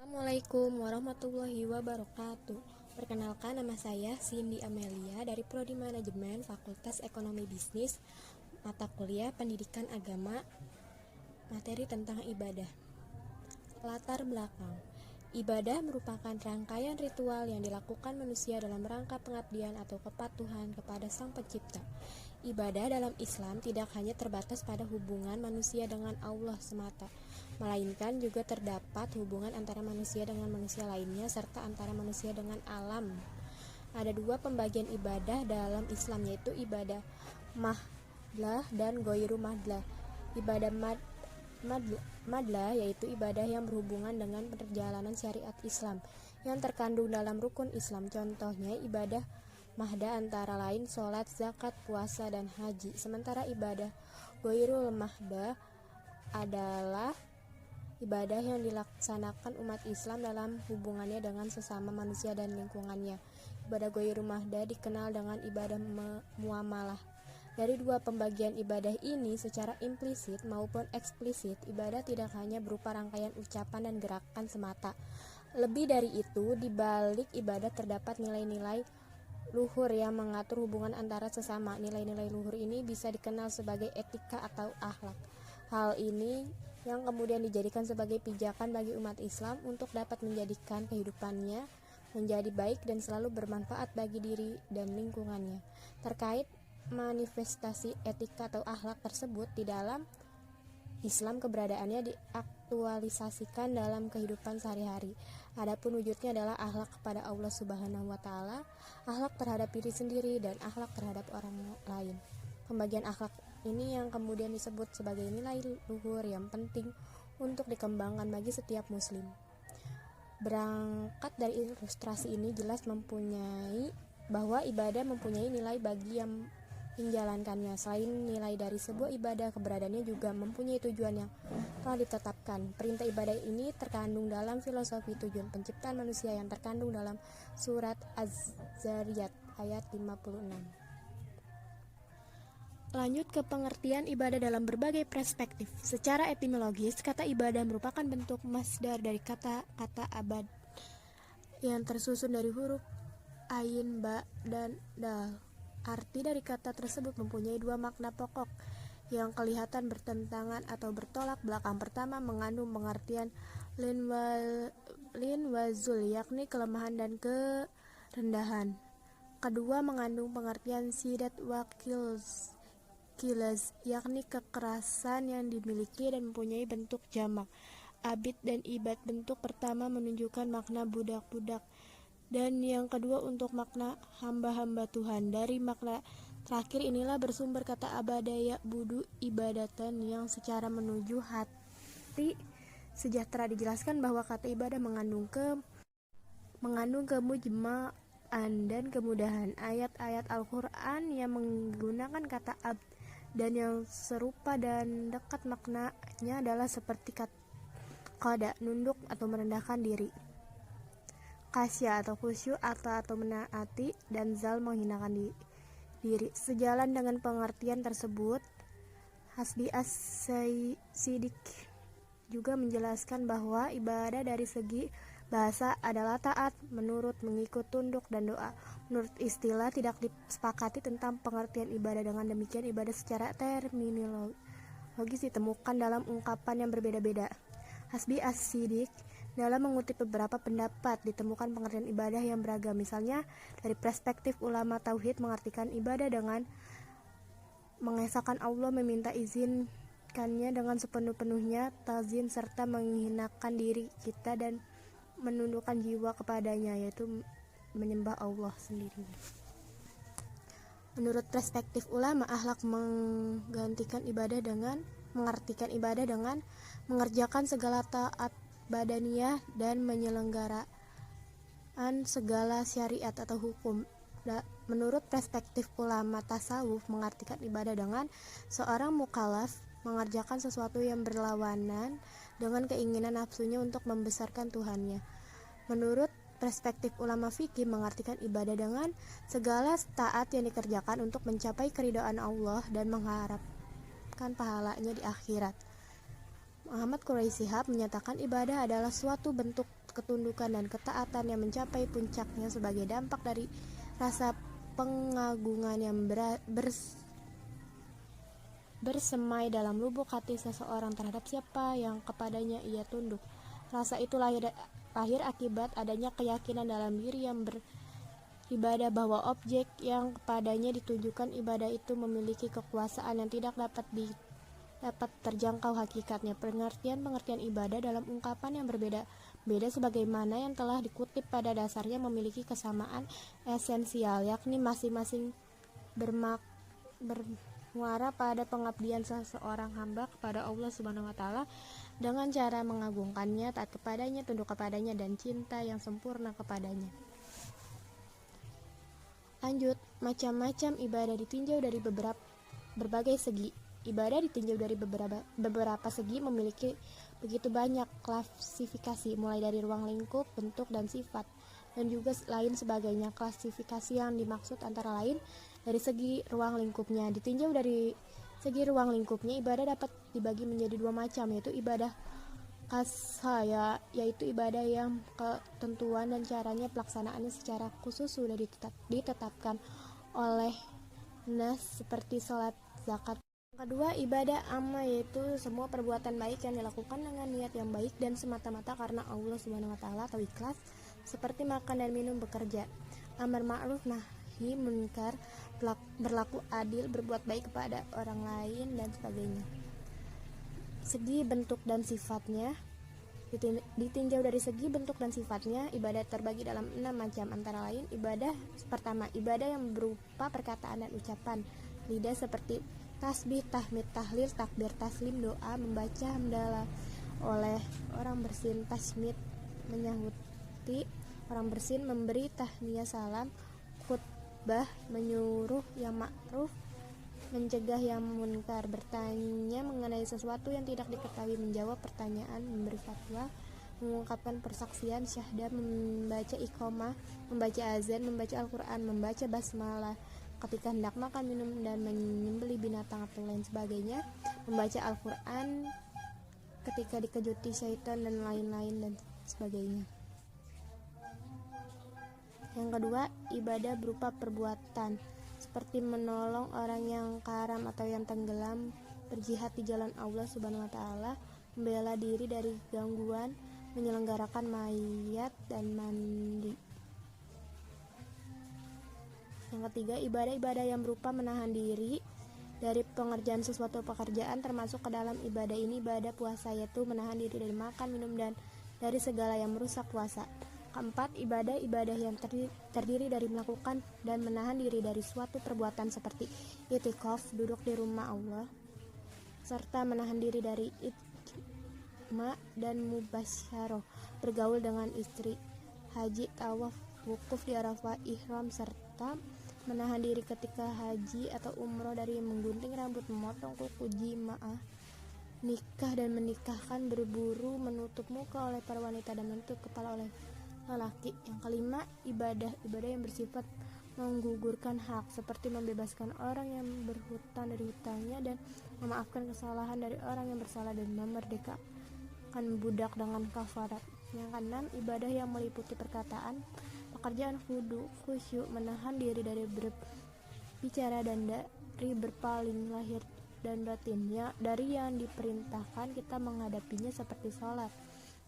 Assalamualaikum warahmatullahi wabarakatuh. Perkenalkan, nama saya Cindy Amelia dari Prodi Manajemen Fakultas Ekonomi Bisnis, mata kuliah Pendidikan Agama, materi tentang ibadah. Latar belakang. Ibadah merupakan rangkaian ritual yang dilakukan manusia dalam rangka pengabdian atau kepatuhan kepada Sang Pencipta. Ibadah dalam Islam tidak hanya terbatas pada hubungan manusia dengan Allah semata, melainkan juga terdapat hubungan antara manusia dengan manusia lainnya serta antara manusia dengan alam. Ada dua pembagian ibadah dalam Islam, yaitu ibadah madlah dan ghairu madlah. Ibadah madlah yaitu ibadah yang berhubungan dengan perjalanan syariat Islam yang terkandung dalam rukun Islam. Contohnya ibadah mahdah antara lain sholat, zakat, puasa, dan haji. Sementara ibadah ghairul mahdah adalah ibadah yang dilaksanakan umat Islam dalam hubungannya dengan sesama manusia dan lingkungannya. Ibadah ghairul mahdah dikenal dengan ibadah muamalah. Dari dua pembagian ibadah ini, secara implisit maupun eksplisit, ibadah tidak hanya berupa rangkaian ucapan dan gerakan semata. Lebih dari itu, di balik ibadah terdapat nilai-nilai luhur yang mengatur hubungan antara sesama. Nilai-nilai luhur ini bisa dikenal sebagai etika atau akhlak. Hal ini yang kemudian dijadikan sebagai pijakan bagi umat Islam untuk dapat menjadikan kehidupannya menjadi baik dan selalu bermanfaat bagi diri dan lingkungannya. Terkait manifestasi etika atau akhlak tersebut di dalam Islam, keberadaannya diaktualisasikan dalam kehidupan sehari-hari. Adapun wujudnya adalah akhlak kepada Allah Subhanahu wa taala, akhlak terhadap diri sendiri, dan akhlak terhadap orang lain. Pembagian akhlak ini yang kemudian disebut sebagai nilai luhur yang penting untuk dikembangkan bagi setiap muslim. Berangkat dari ilustrasi ini jelas bahwa ibadah mempunyai nilai bagi yang menjalankannya. Selain nilai dari sebuah ibadah, keberadaannya juga mempunyai tujuan yang telah ditetapkan. Perintah ibadah ini terkandung dalam filosofi tujuan penciptaan manusia yang terkandung dalam surat Az-Zariyat ayat 56. Lanjut ke pengertian ibadah dalam berbagai perspektif. Secara etimologis, kata ibadah merupakan bentuk masdar dari kata-kata abad yang tersusun dari huruf ain, ba, dan dal. Arti dari kata tersebut mempunyai dua makna pokok yang kelihatan bertentangan atau bertolak belakang. Pertama, mengandung pengertian lin wazul, yakni kelemahan dan kerendahan. Kedua, mengandung pengertian sidat wa kilaz, yakni kekerasan yang dimiliki dan mempunyai bentuk jamak. Abid dan ibad. Bentuk pertama menunjukkan makna budak-budak, dan yang kedua untuk makna hamba-hamba Tuhan. Dari makna terakhir inilah bersumber kata abadaya budu ibadatan yang secara menuju hati sejahtera. Dijelaskan bahwa kata ibadah mengandung kemujma'an dan kemudahan. Ayat-ayat Al-Quran yang menggunakan kata abd dan yang serupa dan dekat maknanya adalah seperti qada, nunduk atau merendahkan diri, khasya atau khusyuk atau menaati, dan zal, menghinakan diri. Sejalan dengan pengertian tersebut, Hasbi As-Siddiq juga menjelaskan bahwa ibadah dari segi bahasa adalah taat, menurut, mengikut, tunduk, dan doa. Menurut istilah tidak disepakati tentang pengertian ibadah. Dengan demikian, ibadah secara terminologis ditemukan dalam ungkapan yang berbeda-beda. Hasbi As-Siddiq dalam mengutip beberapa pendapat, ditemukan pengertian ibadah yang beragam. Misalnya, dari perspektif ulama tauhid mengartikan ibadah dengan mengesahkan Allah, meminta izinkannya dengan sepenuh-penuhnya, tazim, serta menghinakan diri kita dan menundukkan jiwa kepadanya, yaitu menyembah Allah sendiri. Menurut perspektif ulama, akhlak mengartikan ibadah dengan mengerjakan segala taat badaniyah dan menyelenggarakan segala syariat atau hukum. Menurut perspektif ulama tasawuf, mengartikan ibadah dengan seorang mukallaf mengerjakan sesuatu yang berlawanan dengan keinginan nafsunya untuk membesarkan Tuhannya. Menurut perspektif ulama fikih, mengartikan ibadah dengan segala taat yang dikerjakan untuk mencapai keridhaan Allah dan mengharapkan pahalanya di akhirat. Muhammad Quraisy Shihab menyatakan ibadah adalah suatu bentuk ketundukan dan ketaatan yang mencapai puncaknya sebagai dampak dari rasa pengagungan yang bersemai dalam lubuk hati seseorang terhadap siapa yang kepadanya ia tunduk. Rasa itu lahir akibat adanya keyakinan dalam diri yang beribadah bahwa objek yang kepadanya ditujukan ibadah itu memiliki kekuasaan yang tidak dapat terjangkau hakikatnya. Pengertian ibadah dalam ungkapan yang berbeda sebagaimana yang telah dikutip pada dasarnya memiliki kesamaan esensial, yakni masing-masing bermuara pada pengabdian seseorang hamba kepada Allah Subhanahu wa taala dengan cara mengagungkannya, taat kepadanya, tunduk kepadanya, dan cinta yang sempurna kepadanya. Lanjut, macam-macam ibadah ditinjau dari berbagai segi. Ibadah ditinjau dari beberapa segi memiliki begitu banyak klasifikasi, mulai dari ruang lingkup, bentuk, dan sifat, dan juga lain sebagainya. Klasifikasi yang dimaksud antara lain dari segi ruang lingkupnya. Ditinjau dari segi ruang lingkupnya, ibadah dapat dibagi menjadi dua macam, yaitu ibadah khasah, yaitu ibadah yang ketentuan dan caranya pelaksanaannya secara khusus sudah ditetapkan oleh nas seperti sholat, zakat. Kedua, ibadah amma, yaitu semua perbuatan baik yang dilakukan dengan niat yang baik dan semata-mata karena Allah Subhanahu wa taala atau ikhlas, seperti makan dan minum, bekerja, amar ma'ruf nahi munkar, berlaku adil, berbuat baik kepada orang lain, dan sebagainya. Segi bentuk dan sifatnya. Ditinjau dari segi bentuk dan sifatnya, ibadah terbagi dalam 6 macam, antara lain ibadah pertama, ibadah yang berupa perkataan dan ucapan lidah seperti tasbih, tahmid, tahlil, takbir, taslim, doa, membaca hamdalah oleh orang bersin, tasmid, menyahuti orang bersin, memberi tahmiyah salam, khutbah, menyuruh yang ma'ruf, mencegah yang munkar, bertanya mengenai sesuatu yang tidak diketahui, menjawab pertanyaan, memberi fatwa, mengungkapkan persaksian, syahdah, membaca iqamah, membaca azan, membaca Al-Quran, membaca basmalah ketika hendak makan, minum, dan menyembelih binatang atau lain sebagainya, membaca Al-Quran ketika dikejuti syaitan dan lain-lain dan sebagainya. Yang kedua, ibadah berupa perbuatan seperti menolong orang yang karam atau yang tenggelam, berjihad di jalan Allah Subhanahu wa taala, membela diri dari gangguan, menyelenggarakan mayat dan mandi. Yang ketiga, ibadah-ibadah yang berupa menahan diri dari pengerjaan sesuatu pekerjaan, termasuk ke dalam ibadah ini ibadah puasa, yaitu menahan diri dari makan, minum, dan dari segala yang merusak puasa. Keempat, ibadah-ibadah yang terdiri dari melakukan dan menahan diri dari suatu perbuatan seperti itikaf, duduk di rumah Allah, serta menahan diri dari ijma dan mubasyarah, bergaul dengan istri, haji, tawaf, wukuf di Arafah, ihram, serta menahan diri ketika haji atau umroh dari menggunting rambut, memotong kuku, jimaah, nikah dan menikahkan, berburu, menutup muka oleh para wanita dan menutup kepala oleh lelaki. Yang kelima, ibadah yang bersifat menggugurkan hak, seperti membebaskan orang yang berhutang dari hutangnya dan memaafkan kesalahan dari orang yang bersalah dan memerdekakan budak dengan kafarat. Yang keenam, ibadah yang meliputi perkataan, pekerjaan, khusyuk, menahan diri dari berbicara dan dari berpaling lahir dan batinnya dari yang diperintahkan kita menghadapinya, seperti sholat.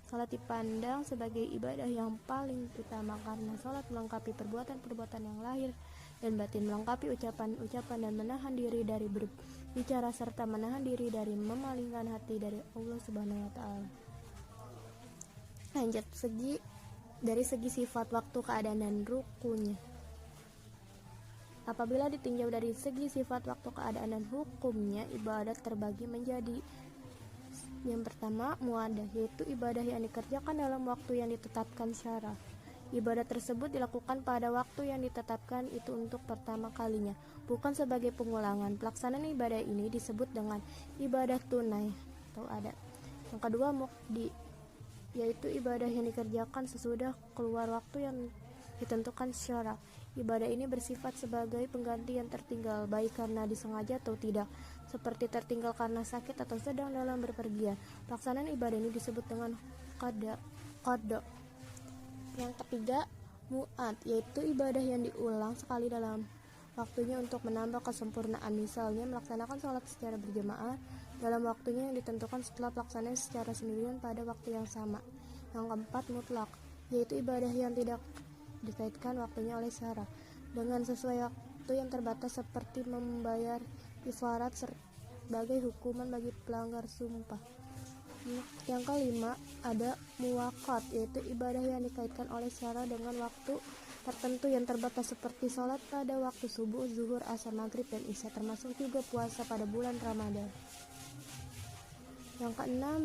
Salat dipandang sebagai ibadah yang paling utama karena salat melengkapi perbuatan-perbuatan yang lahir dan batin, melengkapi ucapan-ucapan, dan menahan diri dari berbicara serta menahan diri dari memalingkan hati dari Allah Subhanahu wa taala. Lanjut, dari segi sifat, waktu, keadaan, dan rukunnya. Apabila ditinjau dari segi sifat, waktu, keadaan, dan hukumnya, ibadat terbagi menjadi: yang pertama, muadah, yaitu ibadah yang dikerjakan dalam waktu yang ditetapkan syara. Ibadah tersebut dilakukan pada waktu yang ditetapkan itu untuk pertama kalinya, bukan sebagai pengulangan. Pelaksanaan ibadah ini disebut dengan ibadah tunai atau adat. Yang kedua, muqdi, yaitu ibadah yang dikerjakan sesudah keluar waktu yang ditentukan syara. Ibadah ini bersifat sebagai pengganti yang tertinggal, baik karena disengaja atau tidak, seperti tertinggal karena sakit atau sedang dalam bepergian. Pelaksanaan ibadah ini disebut dengan qada. Yang ketiga, mu'ad, yaitu ibadah yang diulang sekali dalam waktunya untuk menambah kesempurnaan, misalnya melaksanakan sholat secara berjamaah dalam waktunya yang ditentukan setelah pelaksanaan secara sendirian pada waktu yang sama. Yang keempat, mutlak, yaitu ibadah yang tidak dikaitkan waktunya oleh syarat dengan sesuai waktu yang terbatas, seperti membayar kafarat sebagai hukuman bagi pelanggar sumpah. Yang kelima, ada muwaqat, yaitu ibadah yang dikaitkan oleh syarat dengan waktu tertentu yang terbatas, seperti sholat pada waktu subuh, zuhur, asar, maghrib, dan isya, termasuk juga puasa pada bulan Ramadan. Yang keenam,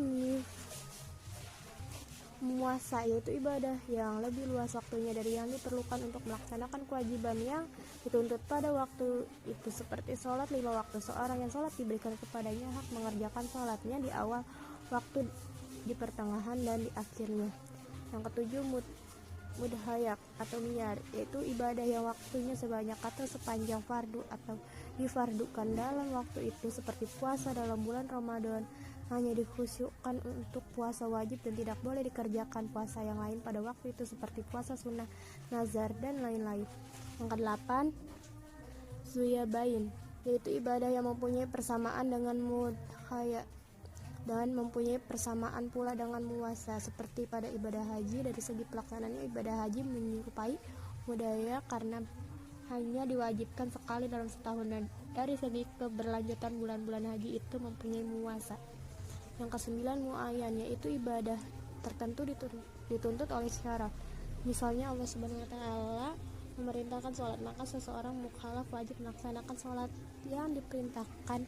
muasa, yaitu ibadah yang lebih luas waktunya dari yang diperlukan untuk melaksanakan kewajiban yang dituntut pada waktu itu, seperti sholat 5 waktu. Seorang yang sholat diberikan kepadanya hak mengerjakan sholatnya di awal waktu, di pertengahan, dan di akhirnya. Yang ketujuh, mudhayak atau miyar, yaitu ibadah yang waktunya sebanyak atau sepanjang fardu atau difardukan dalam waktu itu, seperti puasa dalam bulan Ramadan hanya dikhusyukkan untuk puasa wajib dan tidak boleh dikerjakan puasa yang lain pada waktu itu, seperti puasa sunnah, nazar, dan lain-lain. Yang kedelapan, zuyabain, yaitu ibadah yang mempunyai persamaan dengan mudhayak dan mempunyai persamaan pula dengan muasa, seperti pada ibadah haji. Dari segi pelaksanaannya, ibadah haji menyerupai mudhayak karena hanya diwajibkan sekali dalam setahun, dan dari segi keberlanjutan bulan-bulan haji itu mempunyai muasa. Yang kesembilan, muayyan, yaitu ibadah tertentu dituntut oleh syarat, misalnya Allah Subhanahu wa Ta'ala memerintahkan sholat, maka seseorang mukallaf wajib melaksanakan sholat yang diperintahkan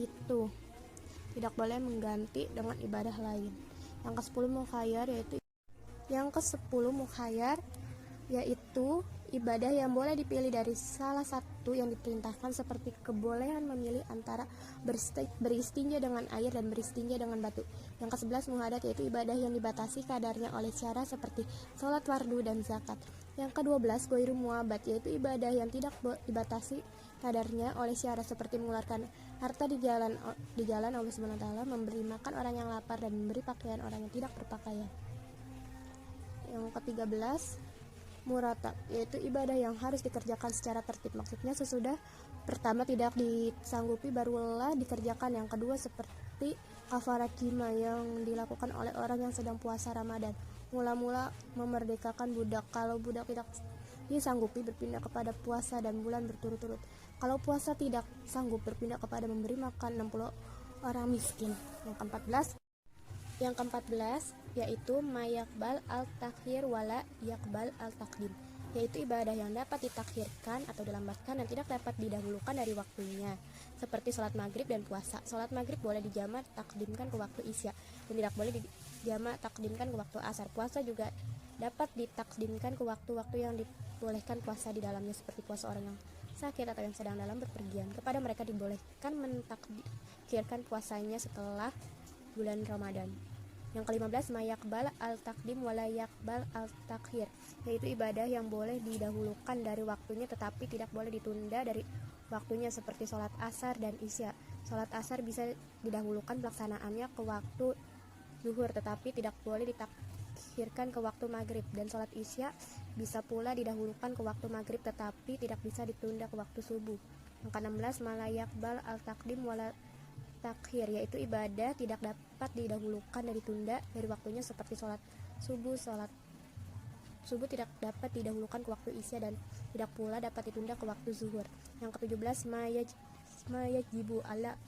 itu, tidak boleh mengganti dengan ibadah lain. Yang ke-10, mukhayyar, yaitu ibadah yang boleh dipilih dari salah satu yang diperintahkan, seperti kebolehan memilih antara beristinja dengan air dan beristinja dengan batu. Yang ke-11, muhadat, yaitu ibadah yang dibatasi kadarnya oleh syarat, seperti sholat fardu dan zakat. Yang ke-12, ghairu muabat, yaitu ibadah yang tidak dibatasi kadarnya oleh syarat, seperti mengeluarkan harta di jalan Allah Subhanahu wa Ta'ala, memberi makan orang yang lapar, dan memberi pakaian orang yang tidak berpakaian. Yang ke-13, muratab, yaitu ibadah yang harus dikerjakan secara tertib, maksudnya sesudah pertama tidak disanggupi barulah dikerjakan. Yang kedua, seperti kafarat jima yang dilakukan oleh orang yang sedang puasa Ramadan, mula-mula memerdekakan budak. Kalau budak tidak disanggupi, berpindah kepada puasa dan bulan berturut-turut. Kalau puasa tidak sanggup, berpindah kepada memberi makan 60 orang miskin. Yang ke-14 yaitu mayakbal al-takhir wala yakbal al-takdim, yaitu ibadah yang dapat ditakhirkan atau dilambatkan dan tidak dapat didahulukan dari waktunya, seperti sholat maghrib dan puasa. Sholat maghrib boleh dijamak takdimkan ke waktu isya dan tidak boleh dijamak takdimkan ke waktu asar. Puasa juga dapat ditakdimkan ke waktu-waktu yang dibolehkan puasa di dalamnya, seperti puasa orang yang sakit atau yang sedang dalam bepergian. Kepada mereka dibolehkan mentakdirkan puasanya setelah bulan Ramadan. Yang ke-15, mayakbal al-takdim wala yakbal al-takhir, yaitu ibadah yang boleh didahulukan dari waktunya tetapi tidak boleh ditunda dari waktunya, seperti sholat asar dan isya. Sholat asar bisa didahulukan pelaksanaannya ke waktu zuhur tetapi tidak boleh ditakhirkan ke waktu maghrib, dan sholat isya bisa pula didahulukan ke waktu maghrib tetapi tidak bisa ditunda ke waktu subuh. Yang ke-16, malayakbal al-takdim wala takhir, yaitu ibadah tidak dapat didahulukan dan ditunda dari waktunya, seperti sholat subuh. Sholat subuh tidak dapat didahulukan ke waktu isya dan tidak pula dapat ditunda ke waktu zuhur. Yang ke-17, mayajibu ala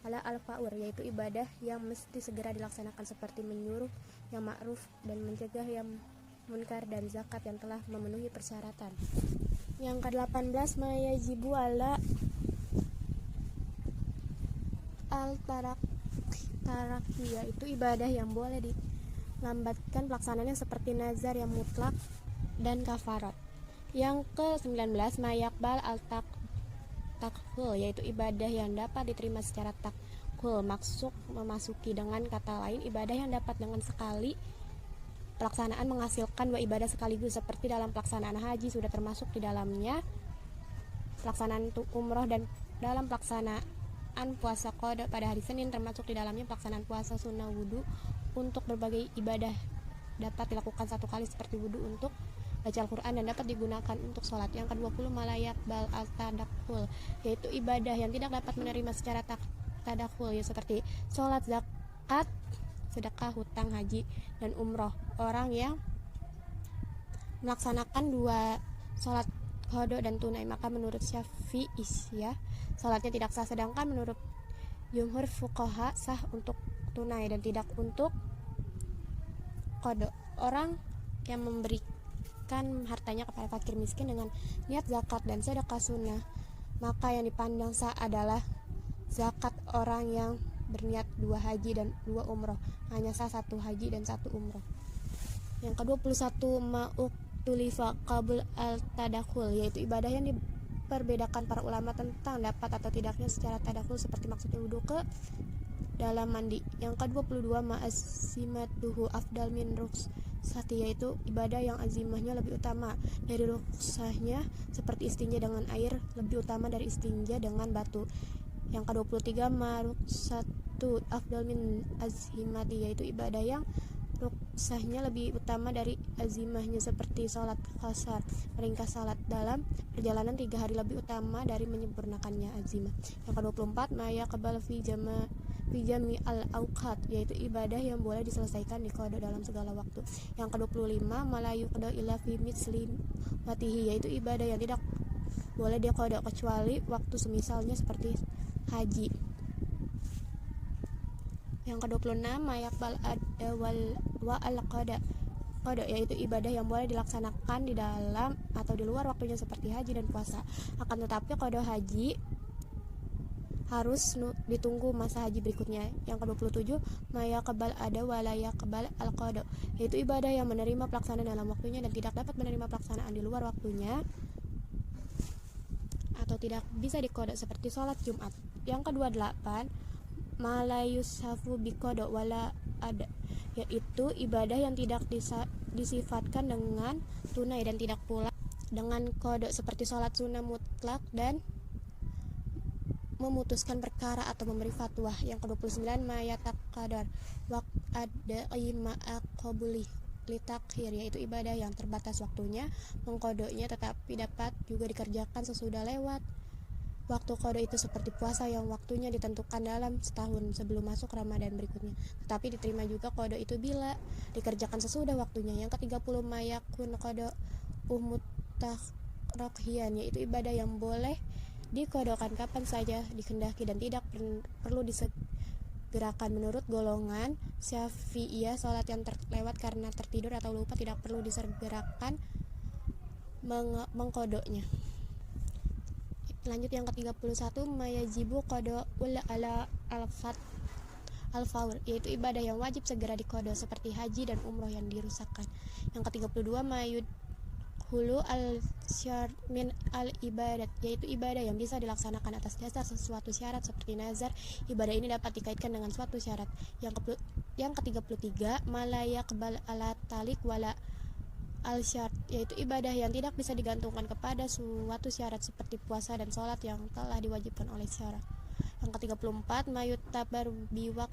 al-faur, yaitu ibadah yang mesti segera dilaksanakan, seperti menyuruh yang ma'ruf dan mencegah yang munkar, dan zakat yang telah memenuhi persyaratan. Yang ke-18, mayajibu ala al-taraki, yaitu ibadah yang boleh dilambatkan pelaksanaannya, seperti nazar yang mutlak dan kafarat. Yang ke-19, mayakbal al-takhul, yaitu ibadah yang dapat diterima secara takhul, maksud memasuki. Dengan kata lain, ibadah yang dapat dengan sekali pelaksanaan menghasilkan dua ibadah sekaligus, seperti dalam pelaksanaan haji sudah termasuk di dalamnya pelaksanaan umroh, dan dalam pelaksanaan pelaksanaan puasa qada pada hari Senin, termasuk di dalamnya pelaksanaan puasa sunnah wudhu untuk berbagai ibadah dapat dilakukan satu kali seperti wudhu untuk baca Al-Quran dan dapat digunakan untuk sholat. Yang ke-20 malayak bal al-tadakhul, yaitu ibadah yang tidak dapat menerima secara tadakhul, ya, seperti sholat, zakat, sedekah, hutang, haji, dan umroh. Orang yang melaksanakan dua sholat qada dan tunai, maka menurut Syafi'i, ya, sholatnya tidak sah, sedangkan menurut jumhur fuqaha sah untuk tunai dan tidak untuk qada. Orang yang memberikan hartanya kepada fakir miskin dengan niat zakat dan sedekah sunnah, maka yang dipandang sah adalah zakat orang yang berniat 2 haji dan 2 umroh. Hanya sah 1 haji dan 1 umroh. Yang ke-21 ma'uktulifa qabl al-tadakhul, yaitu ibadah yang diperbedakan para ulama tentang dapat atau tidaknya secara tadakhul, seperti maksudnya wudhu ke dalam mandi. Yang ke-22 ma'azimatuhu afdal min rukhsati, yaitu ibadah yang azimahnya lebih utama dari rukhsahnya, seperti istinja dengan air lebih utama dari istinja dengan batu. Yang ke-23 marukhsatu afdal min azimati, yaitu ibadah yang rukhsahnya lebih utama dari azimahnya, seperti sholat qasar, meringkas salat dalam perjalanan 3 hari lebih utama dari menyempurnakannya azimah. Yang ke-24 maya qabal fi jami al-awqat, yaitu ibadah yang boleh diselesaikan di qada dalam segala waktu. Yang ke-25 malayu qada illa fi misli watihi, yaitu ibadah yang tidak boleh diqada kecuali waktu semisalnya seperti haji. Yang ke-26 mayaqbal ada wa al-qada, yaitu ibadah yang boleh dilaksanakan di dalam atau di luar waktunya seperti haji dan puasa. Akan tetapi qada haji harus ditunggu masa haji berikutnya. Yang ke-27 mayaqbal ada wa la yaqbal al-qada, yaitu ibadah yang menerima pelaksanaan dalam waktunya dan tidak dapat menerima pelaksanaan di luar waktunya atau tidak bisa diqada, seperti sholat Jumat. Yang ke-28 malayusafu biqada wala ada, yaitu ibadah yang tidak disifatkan dengan tunai dan tidak pula dengan qada, seperti sholat sunnah mutlak dan memutuskan perkara atau memberi fatwa. Yang ke-29 mayataqadar wa adai ma'aqabuli litakhir, yaitu ibadah yang terbatas waktunya mengqadanya tetapi dapat juga dikerjakan sesudah lewat waktu qada itu, seperti puasa yang waktunya ditentukan dalam setahun sebelum masuk Ramadan berikutnya, tetapi diterima juga qada itu bila dikerjakan sesudah waktunya. Yang ke-30 mayakun qada umutaqrahian, yaitu ibadah yang boleh diqadakan kapan saja dikehendaki dan tidak perlu disegerakan. Menurut golongan Syafi'iyah, sholat yang terlewat karena tertidur atau lupa tidak perlu disegerakan mengqadanya. Lanjut yang ke-31 mayajibu qada ala al-faur, yaitu ibadah yang wajib segera diqada, seperti haji dan umroh yang dirusakkan. Yang ke-32 hulu al-syar min al-ibadat, yaitu ibadah yang bisa dilaksanakan atas dasar sesuatu syarat seperti nazar. Ibadah ini dapat dikaitkan dengan suatu syarat. Yang ke-33 malaya kebal ala talik wala al-syar, yaitu ibadah yang tidak bisa digantungkan kepada suatu syarat seperti puasa dan sholat yang telah diwajibkan oleh syarat. Yang ke-34 mayutabar biwak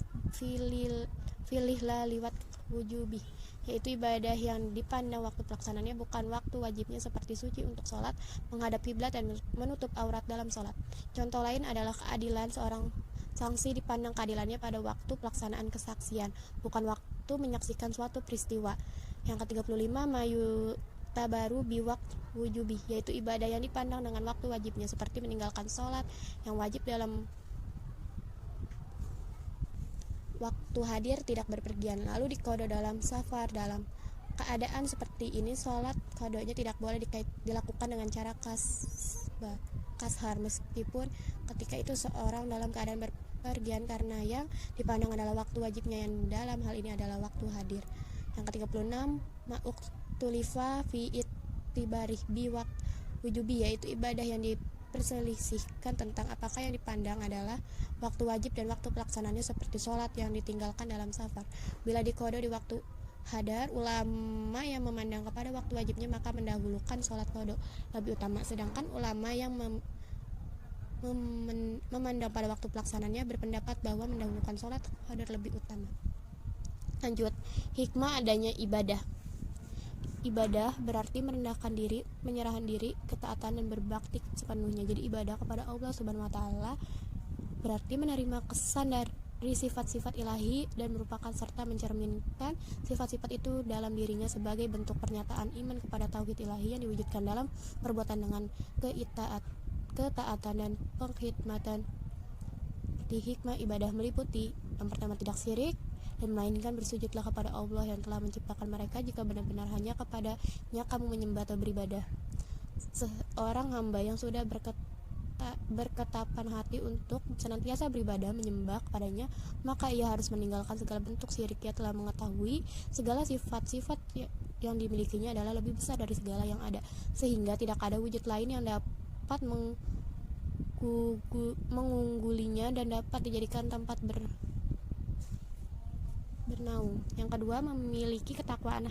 filihla liwat wujubi, yaitu ibadah yang dipandang waktu pelaksanaannya bukan waktu wajibnya, seperti suci untuk sholat, menghadap kiblat, dan menutup aurat dalam sholat. Contoh lain adalah keadilan seorang saksi dipandang keadilannya pada waktu pelaksanaan kesaksian, bukan waktu menyaksikan suatu peristiwa. Yang ke-35 mayu tabaru biwak wujubi, yaitu ibadah yang dipandang dengan waktu wajibnya, seperti meninggalkan sholat yang wajib dalam waktu hadir tidak berpergian lalu diqada dalam safar. Dalam keadaan seperti ini sholat qadanya tidak boleh dilakukan dengan cara kashar, meskipun ketika itu seorang dalam keadaan berpergian, karena yang dipandang adalah waktu wajibnya, yang dalam hal ini adalah waktu hadir. Yang ke-36 ma'uktulifa fi ittibarih biwak wujubi, yaitu ibadah yang diperselisihkan tentang apakah yang dipandang adalah waktu wajib dan waktu pelaksanaannya, seperti sholat yang ditinggalkan dalam safar. Bila diqada di waktu hadar, ulama yang memandang kepada waktu wajibnya maka mendahulukan sholat qada lebih utama, sedangkan ulama yang memandang pada waktu pelaksananya berpendapat bahwa mendahulukan sholat qadar lebih utama. Lanjut, hikmah adanya ibadah. Ibadah berarti merendahkan diri, menyerahkan diri, ketaatan dan berbakti sepenuhnya. Jadi ibadah kepada Allah Subhanahu wa taala berarti menerima kesan dari sifat-sifat ilahi dan merupakan serta mencerminkan sifat-sifat itu dalam dirinya sebagai bentuk pernyataan iman kepada tauhid ilahi yang diwujudkan dalam perbuatan dengan ketaatan dan pengkhidmatan. Di hikmah ibadah meliputi yang pertama tidak syirik, dan melainkan bersujudlah kepada Allah yang telah menciptakan mereka jika benar-benar hanya kepadanya kamu menyembah atau beribadah. Seorang hamba yang sudah berketapan hati untuk senantiasa beribadah menyembah kepadanya, maka ia harus meninggalkan segala bentuk syirik. Ia telah mengetahui segala sifat-sifat yang dimilikinya adalah lebih besar dari segala yang ada, sehingga tidak ada wujud lain yang dapat mengunggulinya dan dapat dijadikan tempat bernaung. Yang kedua, memiliki ketakwaan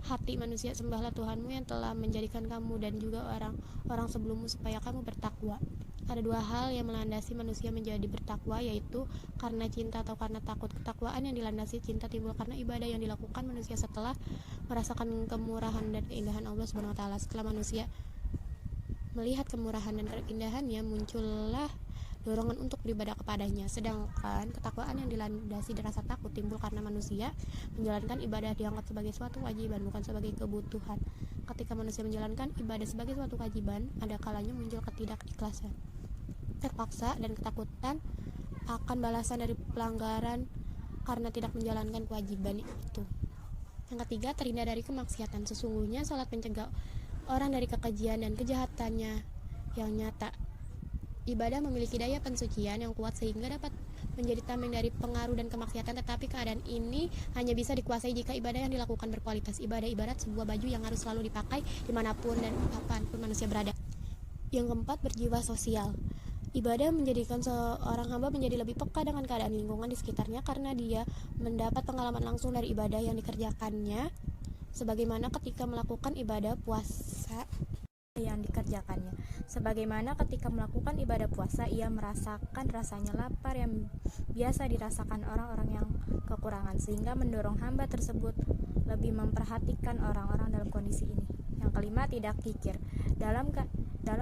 hati manusia. Sembahlah Tuhanmu yang telah menjadikan kamu dan juga orang-orang sebelummu supaya kamu bertakwa. Ada dua hal yang melandasi manusia menjadi bertakwa, yaitu karena cinta atau karena takut. Ketakwaan yang dilandasi cinta timbul karena ibadah yang dilakukan manusia setelah merasakan kemurahan dan keindahan Allah Subhanahu wa taala. Setelah manusia melihat kemurahan dan keindahannya, muncullah dorongan untuk beribadah kepadanya. Sedangkan ketakwaan yang dilandasi rasa takut timbul karena manusia menjalankan ibadah dianggap sebagai suatu kewajiban, bukan sebagai kebutuhan. Ketika manusia menjalankan ibadah sebagai suatu kewajiban, ada kalanya muncul ketidakikhlasan, terpaksa, dan ketakutan akan balasan dari pelanggaran karena tidak menjalankan kewajiban itu. Yang ketiga, terhindar dari kemaksiatan. Sesungguhnya salat mencegah orang dari kekejian dan kejahatannya yang nyata. Ibadah memiliki daya pensucian yang kuat sehingga dapat menjadi tameng dari pengaruh dan kemaksiatan, tetapi keadaan ini hanya bisa dikuasai jika ibadah yang dilakukan berkualitas. Ibadah ibarat sebuah baju yang harus selalu dipakai dimanapun dan kapanpun manusia berada. Yang keempat, berjiwa sosial. Ibadah menjadikan seorang hamba menjadi lebih peka dengan keadaan lingkungan di sekitarnya karena dia mendapat pengalaman langsung dari ibadah yang dikerjakannya, sebagaimana ketika melakukan ibadah puasa yang dikerjakannya. Sebagaimana ketika melakukan ibadah puasa, ia merasakan rasanya lapar yang biasa dirasakan orang-orang yang kekurangan, sehingga mendorong hamba tersebut lebih memperhatikan orang-orang dalam kondisi ini. Yang kelima, tidak kikir. Dalam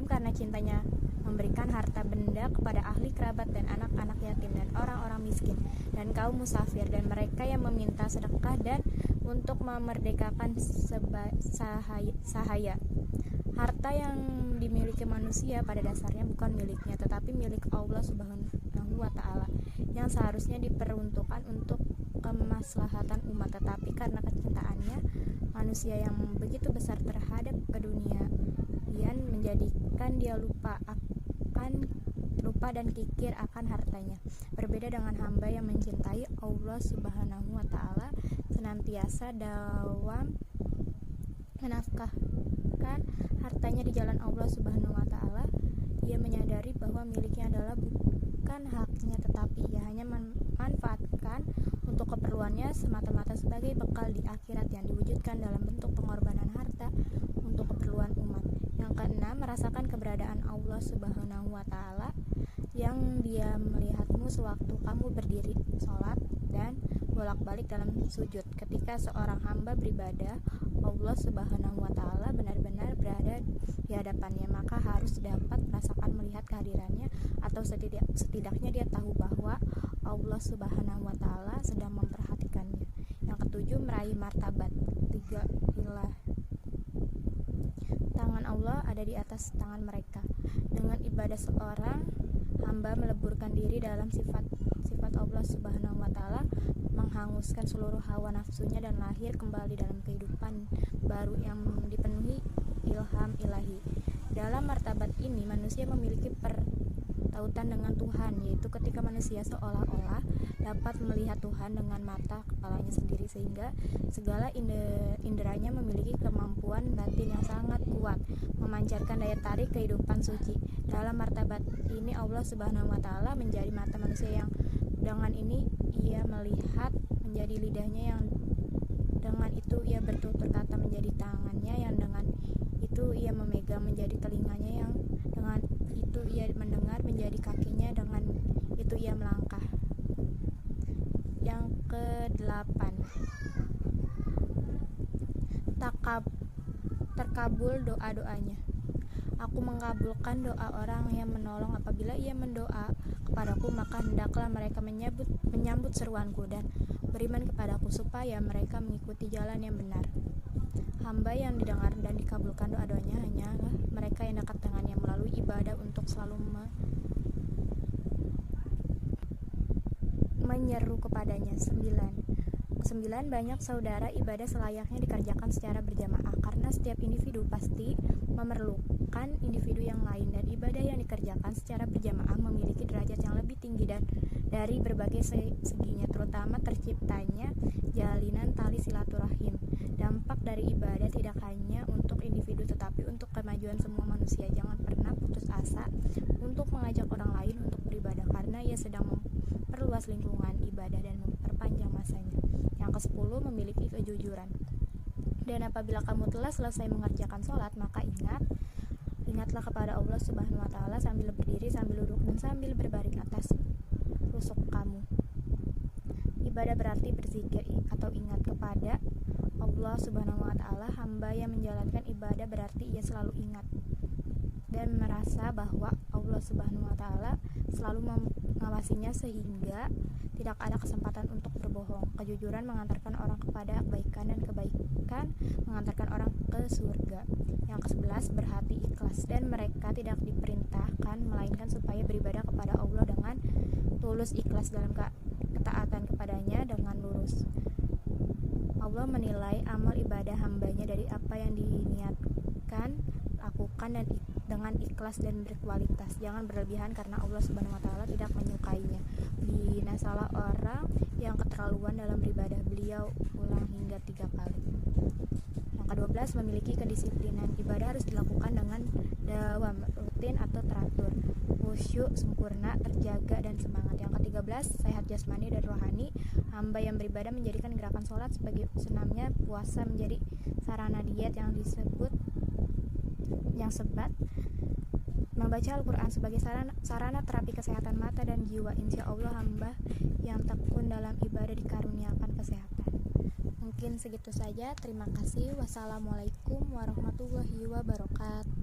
karena cintanya memberikan harta benda kepada ahli kerabat dan anak-anak yatim dan orang-orang miskin dan kaum musafir dan mereka yang meminta sedekah dan untuk memerdekakan sahaya. Harta yang dimiliki manusia pada dasarnya bukan miliknya, tetapi milik Allah Subhanahu wa taala yang seharusnya diperuntukkan untuk kemaslahatan umat, tetapi karena kecintaannya manusia yang begitu besar terhadap keduniaan menjadikan dia lupa dan kikir akan hartanya. Berbeda dengan hamba yang mencintai Allah Subhanahu wa taala, senantiasa dalam menafkahkan hartanya di jalan Allah Subhanahu wa taala. Ia menyadari bahwa miliknya adalah bukan haknya, tetapi ia hanya memanfaatkan untuk keperluannya semata-mata sebagai bekal di akhirat yang diwujudkan dalam bentuk pengorbanan harta untuk keperluan umat. Yang keenam, merasakan keberadaan Allah Subhanahu wa taala yang dia melihatmu sewaktu kamu berdiri sholat dan bolak-balik dalam sujud. Ketika seorang hamba beribadah, Allah Subhanahu wa taala benar-benar berada di hadapannya, maka harus dapat merasakan melihat kehadirannya, atau setidaknya dia tahu bahwa Allah Subhanahu wa taala sedang memperhatikannya. Yang ketujuh, meraih martabat. Tiga ilah. Tangan Allah ada di atas tangan mereka. Dengan ibadah seorang hamba meleburkan diri dalam sifat Allah Subhanahu wa taala, menghanguskan seluruh hawa nafsunya dan lahir kembali dalam kehidupan baru yang dipenuhi ilham ilahi. Dalam martabat ini manusia memiliki pertautan dengan Tuhan, yaitu ketika manusia seolah-olah dapat melihat Tuhan dengan mata kepalanya sendiri, sehingga segala inderanya memiliki kemampuan batin yang sangat kuat memancarkan daya tarik kehidupan suci. Dalam martabat ini Allah Subhanahu wa taala menjadi mata manusia, yang dengan ini ia melihat, menjadi lidahnya, yang dengan itu ia bertutur kata, menjadi tangannya, yang dengan itu ia memegang, menjadi telinganya, yang dengan itu ia mendengar, menjadi kakinya, dengan itu ia melangkah. Yang ke-8, terkabul doa-doanya. Aku mengabulkan doa orang yang menolong apabila ia mendoa kepadaku, maka hendaklah mereka menyambut seruanku dan beriman kepadaku, supaya mereka mengikuti jalan yang benar. Hamba yang didengar dan dikabulkan doa-doanya hanyalah mereka yang dekat dengannya melalui ibadah untuk selalu menyeru kepadanya. 9. Banyak saudara ibadah selayaknya dikerjakan secara berjamaah, karena setiap individu pasti memerlukan individu yang lain, dan ibadah yang dikerjakan secara berjamaah memiliki derajat yang lebih tinggi dan dari berbagai seginya, terutama terciptanya jalinan tali silaturahim. Dampak dari ibadah tidak hanya untuk individu tetapi untuk kemajuan semua manusia. Jangan pernah putus asa untuk mengajak orang lain untuk beribadah, karena ia sedang memperluas lingkungan ibadah dan memperpanjang masanya. Yang ke-10, memiliki kejujuran. Dan apabila kamu telah selesai mengerjakan sholat, maka ingatlah kepada Allah Subhanahu wa Ta'ala sambil berdiri, sambil duduk, dan sambil berbaring atas rusuk kamu. Ibadah berarti berzikir atau ingat kepada Allah Subhanahu wa Ta'ala. Hamba yang menjalankan ibadah berarti ia selalu ingat dan merasa bahwa Allah Subhanahu wa Ta'ala selalu mengawasinya sehingga tidak ada kesempatan untuk berbohong. Kejujuran mengantarkan orang kepada kebaikan, dan kebaikan mengantarkan orang ke surga. Yang ke-11, berhati ikhlas. Dan mereka tidak diperintahkan melainkan supaya beribadah kepada Allah dengan tulus, ikhlas dalam ketaatan kepadanya dengan lurus. Allah menilai amal ibadah hambanya dari apa yang diniatkan, lakukan dan dengan ikhlas dan berkualitas. Jangan berlebihan, karena Allah Subhanahu wa Ta'ala tidak menyukainya. Binasalah orang yang keterlaluan dalam beribadah. Beliau ulang hingga 3 kali. Yang ke-12, memiliki kedisiplinan. Ibadah harus dilakukan dengan dawam, rutin atau teratur, khusyuk, sempurna, terjaga dan semangat. Yang ke-13, sehat jasmani dan rohani. Hamba yang beribadah menjadikan gerakan sholat sebagai senamnya, puasa menjadi sarana diet yang sebat, membaca Al-Quran sebagai sarana terapi kesehatan mata dan jiwa. Insya Allah hamba yang tekun dalam ibadah dikaruniakan kesehatan. Mungkin segitu saja. Terima kasih. Wassalamualaikum warahmatullahi wabarakatuh.